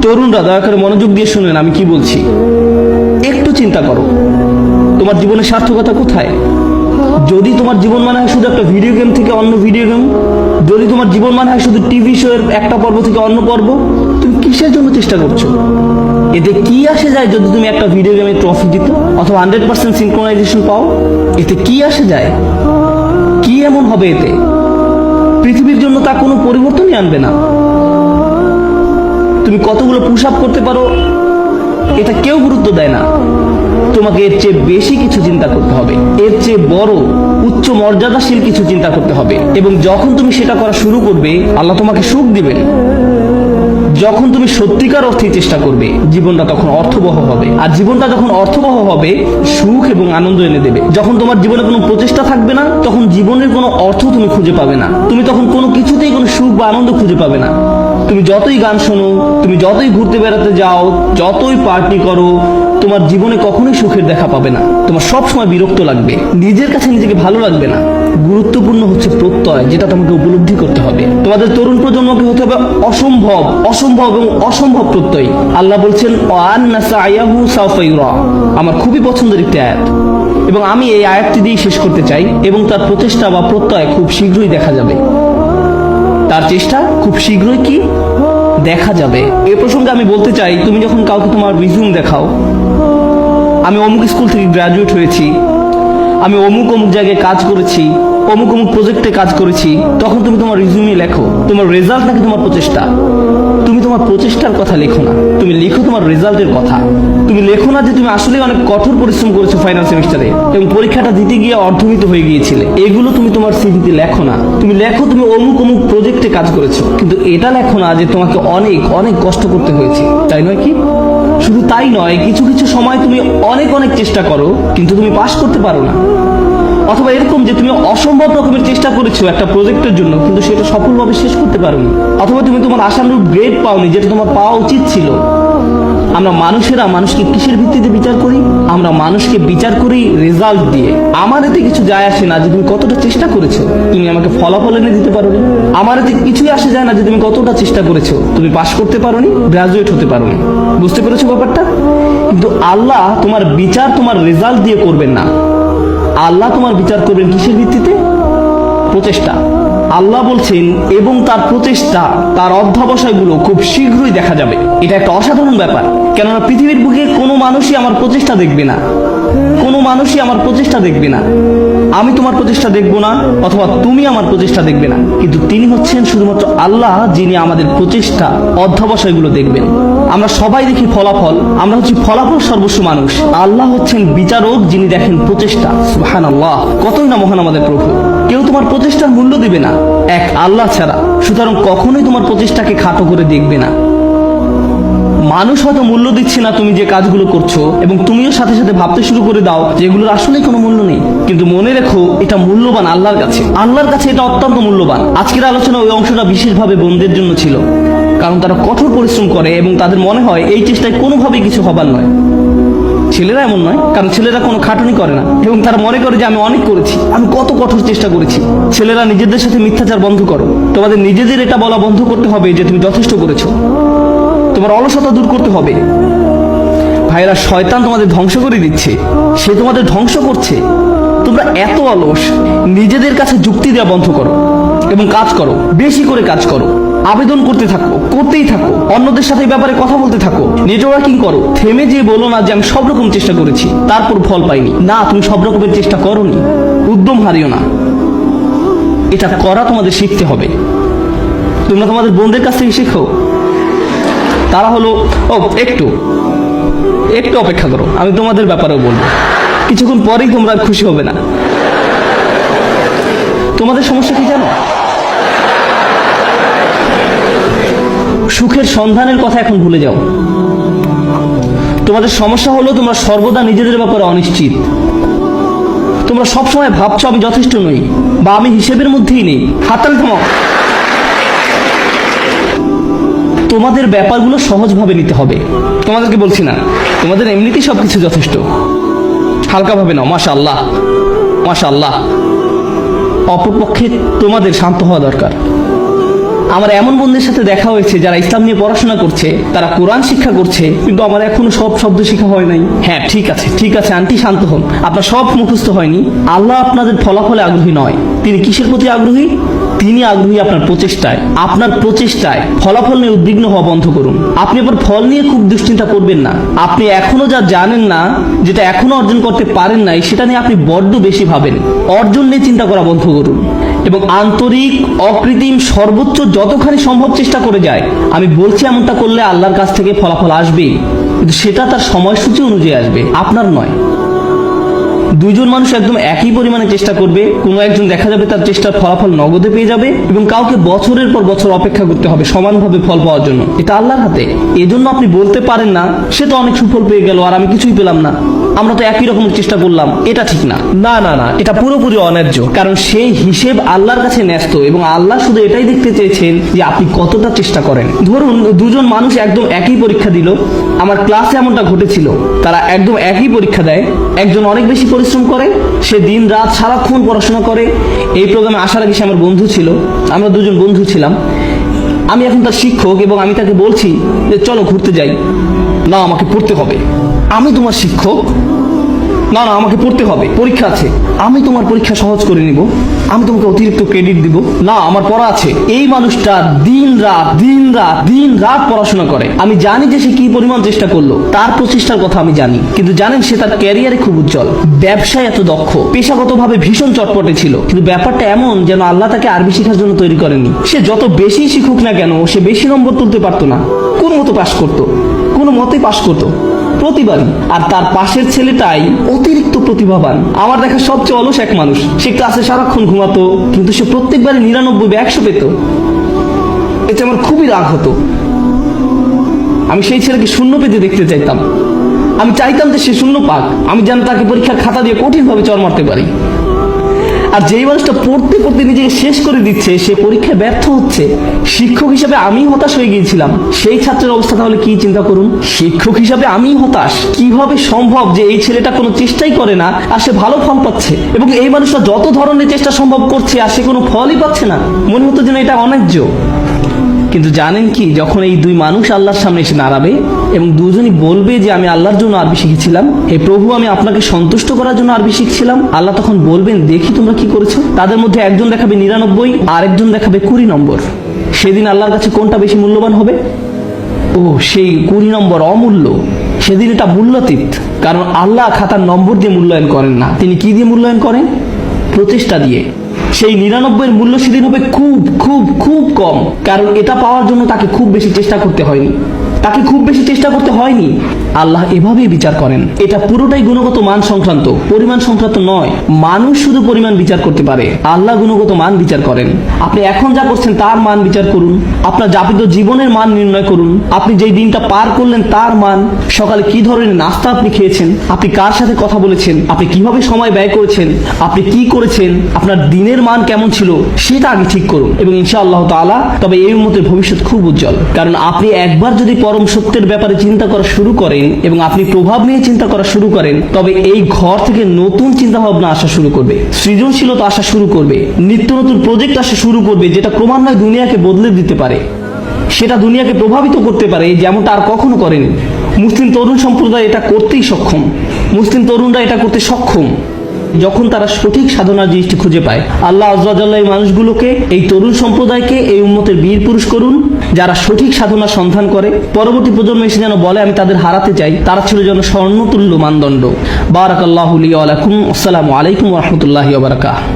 তরুণরা দয়া করে মনোযোগ দিয়ে শুনেন আমি কি বলছি। একটু চিন্তা করো, তোমার জীবনের সার্থকতা কোথায়? যদি তোমার জীবন মানে হয় শুধু একটা ভিডিও গেম থেকে অন্য ভিডিও গেম, যদি তোমার জীবন মানে হয় শুধু টিভি শো এর একটা পর্ব থেকে অন্য পর্ব, তুমি কিসের জন্য চেষ্টা করছো? এতে কি আসে যায় যদি তুমি একটা ভিডিও গেমে ট্রফি জিতো অথবা 100% সিনক্রোনাইজেশন পাও? এতে কি আসে যায়? কি এমন হবে এতে? পৃথিবীর জন্য তা কোনো পরিবর্তনই আনবে না। তুমি কতগুলো পুশ আপ করতে পারো এটা কেউ গুরুত্ব দেয় না। তোমাকে এর চেয়ে বেশি কিছু চিন্তা করতে হবে, এর চেয়ে বড় উচ্চ মর্যাদাশীল কিছু চিন্তা করতে হবে। এবং যখন তুমি সেটা করা শুরু করবে, আল্লাহ তোমাকে সুখ দিবেন। যখন তুমি সত্যিকার অর্থে চেষ্টা করবে, জীবনটা তখন অর্থবহ হবে। আর জীবনটা যখন অর্থবহ হবে, সুখ এবং আনন্দ এনে দেবে। যখন তোমার জীবনে কোনো প্রচেষ্টা থাকবে না, তখন জীবনের কোনো অর্থ তুমি খুঁজে পাবে না। তুমি তখন কোনো কিছুতেই কোনো সুখ বা আনন্দ খুঁজে পাবে না। তুমি যতই গান শোনো, তুমি যতই ঘুরতে বেড়াতে যাও, যতই পার্টি করো, তোমার জীবনে কখনোই সুখের দেখা পাবে না। তোমার সব সময় বিরক্ত লাগবে, নিজের কাছে নিজেকে ভালো লাগবে না। গুরুত্বপূর্ণ হচ্ছে প্রত্যয়, যেটা তোমাকে উপলব্ধি করতে হবে। তোমাদের তরুণ প্রজন্মকে হতে হবে অসম্ভব অসম্ভব এবং অসম্ভব প্রত্যয়। আল্লাহ বলছেন ওয়ান্না সায়াহু সাওফা ইউরা। আমার খুবই পছন্দের একটি আয়াত, এবং আমি এই আয়াতটি দিয়ে শেষ করতে চাই। এবং তার প্রচেষ্টা বা প্রত্যয় খুব শীঘ্রই দেখা যাবে। তার চেষ্টা খুব শীঘ্রই কি দেখা যাবে। এ প্রসঙ্গে আমি বলতে চাই, তুমি যখন কাউকে তোমার রিজিউম দেখাও, আমি অমুক স্কুল থেকে গ্রাজুয়েট হয়েছি, আমি অমুক অমুক জায়গায় কাজ করেছি, অমুক অমুক প্রজেক্টে কাজ করেছি, তখন তুমি তোমার রিজিউমে লেখো তোমার রেজাল্ট নাকি তোমার প্রচেষ্টা। তুমি তোমার প্রচেষ্টার কথা লেখো না, তুমি লেখো তোমার রেজাল্টের কথা। তুমি লেখো না যে তুমি আসলে অনেক কঠোর পরিশ্রম করেছো ফাইনাল সেমিস্টারে এবং পরীক্ষাটা দিতে গিয়ে অর্ধমিত হয়ে গিয়েছিলে। এগুলো তুমি তোমার সিভিতে লেখো না। তুমি লেখো তুমি অমুক অমুক প্রজেক্টে কাজ করেছো, কিন্তু এটা লেখো না যে তোমাকে অনেক অনেক কষ্ট করতে হয়েছে। তাই নয় কি? শুধু তাই নয়, কিছু কিছু সময় তুমি অনেক অনেক চেষ্টা করো কিন্তু তুমি পাস করতে পারো না। অথবা এরকম যে তুমি অসম্ভব রকমের চেষ্টা করেছো একটা প্রজেক্টের জন্য, কিন্তু সেটা সফলভাবে শেষ করতে পারোনি। অথবা তুমি তোমার আশানুরূপ গ্রেড পাওনি, যেটা তোমার পাওয়া উচিত ছিল। আমরা মানুষেরা মানুষকে কিসের ভিত্তিতে বিচার করি? আমরা মানুষকে বিচার করি রেজাল্ট দিয়ে। আমার এতে কিছু যায় আসে না যে তুমি কতটা চেষ্টা করেছো, তুমি আমাকে ফলাফল এনে দিতে পারোনি। আমার এতে কিছুই আসে যায় না যে তুমি কতটা চেষ্টা করেছো, তুমি পাস করতে পারোনি, গ্রাজুয়েট হতে পারোনি। বুঝতে পেরেছো ব্যাপারটা? কিন্তু আল্লাহ তোমার বিচার তোমার রেজাল্ট দিয়ে করবেন না। আল্লাহ তোমার বিচার করবেন কিসের ভিত্তিতে? প্রচেষ্টা। আল্লাহ বলছেন এবং তার প্রচেষ্টা, তার অধ্যাবসায়গুলো খুব শীঘ্রই দেখা যাবে। এটা একটা অসাধারণ ব্যাপার, কেননা পৃথিবীর বুকে কোনো মানুষই আমার প্রচেষ্টা দেখবে না। কোনো মানুষই আমার প্রচেষ্টা দেখবে না। আমি তোমার প্রচেষ্টা দেখবো না, অথবা তুমি আমার প্রচেষ্টা দেখবে না, কিন্তু তিনি হচ্ছেন শুধুমাত্র আল্লাহ, যিনি আমাদের প্রচেষ্টা অধ্যাবসায়গুলো দেখবেন। আমরা সবাই দেখি ফলাফল, আমরা হচ্ছি ফলাফল সর্বস্ব মানুষ। আল্লাহ হচ্ছেন বিচারক, যিনি দেখেন প্রচেষ্টা। সুবহানাল্লাহ, কতই না মহান আমাদের প্রভু। কেউ তোমার প্রচেষ্টার মূল্য দিবে না এক আল্লাহ ছাড়া। সুতরাং কখনোই তোমার প্রচেষ্টাকে খাটো করে দেখবে না। মানুষ হয়তো মূল্য দিচ্ছে না তুমি যে কাজগুলো করছো, এবং তুমিও সাথে সাথে ভাবতে শুরু করে দাও যে এগুলোর আসলে কোনো মূল্য নেই। কিন্তু মনে রেখো, এটা মূল্যবান আল্লাহর কাছে। আল্লাহর কাছে এটা অত্যন্ত মূল্যবান। আজকের আলোচনা ওই অংশটা বিশেষভাবে বোনদের জন্য ছিল, কারণ তারা কঠোর পরিশ্রম করে এবং তাদের মনে হয় এই চেষ্টায় কোনোভাবেই কিছু হবার নয়। ছেলেরা এমন নয়, কারণ ছেলেরা কোনো খাটুনি করে না এবং তারা মনে করে যে আমি অনেক করেছি, আমি কত কঠোর চেষ্টা করেছি। ছেলেরা নিজেদের সাথে মিথ্যাচার বন্ধ করো। তোমাদের নিজেদের এটা বলা বন্ধ করতে হবে যে তুমি যথেষ্ট করেছো। তোমার অলসতা দূর করতে হবে। ভাইরা, শয়তান তোমাদের ধ্বংস করে দিচ্ছে, সে তোমাদের ধ্বংস করছে। তোমরা এত অলস। নিজেদের কাছে যুক্তি দেওয়া বন্ধ করো এবং কাজ করো, বেশি করে কাজ করো, আবেদন করতে থাকো, করতেই থাকো, অন্যদের সাথে এই ব্যাপারে কথা বলতে থাকো, নেটওয়ার্কিং করো। থেমে যেয়ে বলো না যে আমি সব রকম চেষ্টা করেছি তারপর ফল পাইনি। না, তুমি সব রকমের চেষ্টা করোনি। উদ্যম হারিও না। এটা করা তোমাদের শিখতে হবে। তোমরা তোমাদের বোনদের কাছ থেকে শিখো। তারা হলো একটু একটু অপেক্ষা করো, আমি তোমাদের ব্যাপারেও বলবো। কিছুক্ষণ পরেই তোমরা খুশি হবে না। তোমাদের সমস্যা কি জানো? সুখের সন্ধানের কথা এখন ভুলে যাও। তোমাদের সমস্যা হলো তোমরা সর্বদা নিজেদের ব্যাপারে অনিশ্চিত। তোমরা সবসময় ভাবছো আমি যথেষ্ট নই, বা আমি হিসেবের মধ্যেই নেই। হাততালি থামাও। তোমাদের ব্যাপারগুলো সহজভাবে নিতে হবে। তোমাদেরকে বলছি না, তোমাদের এমনিতেই সবকিছু যথেষ্ট। হালকাভাবে নাও। মাশাআল্লাহ, মাশাআল্লাহ। অপরপক্ষে তোমাদের শান্ত হওয়া দরকার। আমার এমন বন্ধুদের সাথে দেখা হয়েছে যারা ইসলাম নিয়ে পড়াশোনা করছে, তারা কোরআন শিক্ষা করছে, কিন্তু আমার এখনো সব শব্দ শেখা হয় নাই। হ্যাঁ ঠিক আছে আন্টি, শান্ত হন, আপনার সব মুখস্থ হয়নি। আল্লাহ আপনাদের ফলাফলে আগ্রহী নয়, তিনি কিসের প্রতি আগ্রহী? তিনি আগ্রহী আপনার প্রচেষ্টায়। আপনার প্রচেষ্টায় ফলাফল নিয়ে উদ্বিগ্ন হওয়া বন্ধ করুন। আপনি আবার ফল নিয়ে খুব দুশ্চিন্তা করবেন না। আপনি এখনো যা জানেন না, যেটা এখনো অর্জন করতে পারেন নাই, সেটা নিয়ে আপনি বড্ড বেশি ভাবেন। অর্জন নিয়ে চিন্তা করা বন্ধ করুন এবং আন্তরিক, অকৃত্রিম, সর্বোচ্চ যতখানি সম্ভব চেষ্টা করে যায়। আমি বলছি এমনটা করলে আল্লাহর কাছ থেকে ফলাফল আসবেই, কিন্তু সেটা তার সময়সূচি অনুযায়ী আসবে, আপনার নয়। দুইজন মানুষ একদম একই পরিমাণে চেষ্টা করবে, কোনো একজন দেখা যাবে তার চেষ্টার ফলাফল নগদে পেয়ে যাবে, এবং কাউকে বছরের পর বছর অপেক্ষা করতে হবে সমানভাবে ফল পাওয়ার জন্য। এটা আল্লাহর হাতে। এজন্য আপনি বলতে পারেন না সে তো অনেক সুফল পেয়ে গেল আর আমি কিছুই পেলাম না, আমরা তো একই রকমের চেষ্টা করলাম। এটা ঠিক না, না, এটা পুরোপুরি অন্যায্য। কারণ সেই হিসেব আল্লাহর কাছে ন্যস্ত, এবং আল্লাহ শুধু এটাই দেখতে চেয়েছেন যে আপনি কতটা চেষ্টা করেন। ধরুন দুজন মানুষ একদম একই পরীক্ষা দিল, আমার ক্লাসে এমনটা ঘটেছিল। তারা একদম একই পরীক্ষা দেয়, একজন অনেক বেশি পরিশ্রম করে, সে দিন রাত সারাক্ষণ পড়াশোনা করে। এই প্রোগ্রামে আসার আগে সে আমার বন্ধু ছিল, আমরা দুজন বন্ধু ছিলাম। আমি এখন তার শিক্ষক এবং আমি তাকে বলছি যে চলো ঘুরতে যাই। না, আমাকে পড়তে হবে। আমি তোমার শিক্ষক? না, আমাকে পড়তে হবে, পরীক্ষা আছে। আমি তোমার পরীক্ষা সহজ করে নিব, আমি তোমাকে অতিরিক্ত ক্রেডিট দিব। না, আমার পড়া আছে। এই মানুষটা দিন রাত পড়াশোনা করে। আমি জানি যে সে কি পরিমাণ চেষ্টা করলো, তার প্রচেষ্টার কথা আমি জানি। কিন্তু জানেন, সে তার ক্যারিয়ারে খুব উজ্জ্বল, ব্যবসায় এত দক্ষ, পেশাগতভাবে ভীষণ চটপটে ছিল। কিন্তু ব্যাপারটা এমন যেন আল্লাহ তাকে আরবি শেখার জন্য তৈরি করেনি। সে যত বেশি শিখুক না কেন, সে বেশি নম্বর তুলতে পারতো না। কোনো মতেই পাশ করতো প্রতিবারই। আর তার পাশের ছেলেটাই অতিরিক্ত প্রতিভাবান, আমার দেখা সবচেয়ে অলস এক মানুষ। সে ক্লাসে সারাক্ষণ ঘুমাতো, কিন্তু সে প্রত্যেকবারে 99-100 পেত। এতে আমার খুবই রাগ হতো। আমি সেই ছেলেকে শূন্য পেতে দেখতে চাইতাম। আমি চাইতাম যে সে শূন্য পাক, আমি যেন তাকে পরীক্ষার খাতা দিয়ে কঠিনভাবে চড় মারতে পারি। আর যেই মানুষটা পড়তে নিজেকে শেষ করে দিচ্ছে, সে পরীক্ষায় ব্যর্থ হচ্ছে। শিক্ষক হিসাবে আমি হতাশ হয়ে গিয়েছিলাম। সেই ছাত্রের অবস্থা তাহলে কি চিন্তা করুন। শিক্ষক হিসাবে আমি হতাশ। কিভাবে সম্ভব যে এই ছেলেটা কোনো চেষ্টাই করে না আর সে ভালো ফল পাচ্ছে, এবং এই মানুষটা যত ধরনের চেষ্টা সম্ভব করছে আর সে কোনো ফলই পাচ্ছে না। মনে হতো যেন এটা অন্যায্য। কিন্তু জানেন কি, যখন এই দুই মানুষ আল্লাহর সামনে এসে দাঁড়াবে এবং দুজনই বলবে যে আমি আল্লাহর জন্য আরবি শিখেছিলাম, হে প্রভু, আমি আপনাকে সন্তুষ্ট করার জন্য আরবি শিখছিলাম, আল্লাহ তখন বলবেন, দেখি তোমরা কি করেছো। তাদের মধ্যে একজন দেখাবে 99 আর একজন দেখাবে 20 নম্বর। সেদিন আল্লাহর কাছে কোনটা বেশি মূল্যবান হবে? সেই 20 নম্বর অমূল্য। সেদিন এটা মূল্যাতীত। কারণ আল্লাহ খাতার নম্বর দিয়ে মূল্যায়ন করেন না, তিনি কি দিয়ে মূল্যায়ন করেন? প্রচেষ্টা দিয়ে। সেই 99 এর মূল্য সেদিন হবে খুব খুব খুব কম, কারণ এটা পাওয়ার জন্য তাকে খুব বেশি চেষ্টা করতে হয়নি। আল্লাহ এভাবেই বিচার করেন। এটা পুরোটাই গুণগত মান সংক্রান্ত, পরিমাণ সংক্রান্ত নয়। মানুষ শুধু পরিমাণ বিচার করতে পারে, আল্লাহ গুণগত মান বিচার করেন। আপনি এখন যা করছেন তার মান বিচার করুন, আপনার যাপিত জীবনের মান নির্ণয় করুন, আপনি যেই দিনটা পার করলেন তার মান, সকালে কি ধরনের নাস্তা আপনি খেয়েছেন, আপনি কার সাথে কথা বলেছেন, আপনি কিভাবে সময় ব্যয় করেছেন, আপনি কি করেছেন, আপনার দিনের মান কেমন ছিল, সেটা আগে ঠিক করুন। এবং ইনশাআল্লাহ তাআলা তবে এই উম্মতের ভবিষ্যৎ খুব উজ্জ্বল। কারণ আপনি একবার যদি পরম সত্যের ব্যাপারে চিন্তা করা শুরু করেন এবং আপনি প্রভাব নিয়ে চিন্তা করা শুরু করেন, তবে এই ঘর থেকে নতুন চিন্তা ভাবনা আসা শুরু করবে, সৃজনশীলতা আসা শুরু করবে, নিত্য নতুন প্রজেক্ট আসা শুরু করবে, যেটা ক্রমান্বয়ে দুনিয়াকে বদলে দিতে পারে, সেটা দুনিয়াকে প্রভাবিত করতে পারে, যেমনটা আর কখনো করেনি। মুসলিম তরুণ সম্প্রদায় এটা করতেই সক্ষম, মুসলিম তরুণরা এটা করতে সক্ষম যখন তারা সঠিক সাধনার জিনিসটি খুঁজে পায়। আল্লাহ আযজা ওয়া জাল্লা এই মানুষগুলোকে, এই তরুণ সম্প্রদায়কে, এই উম্মতের বীর পুরুষ করুন, যারা সঠিক সাধনার সন্ধান করে। পরবর্তী প্রজন্ম এসে যেন বলে আমি তাদের হারাতে চাই, তারা ছিল যেন স্বর্ণতুল্য মানদণ্ড। বারাকাল্লাহু লি ওয়া লাকুম। আসসালামু আলাইকুম ওয়া রাহমাতুল্লাহি ওয়া বারাকাতুহু।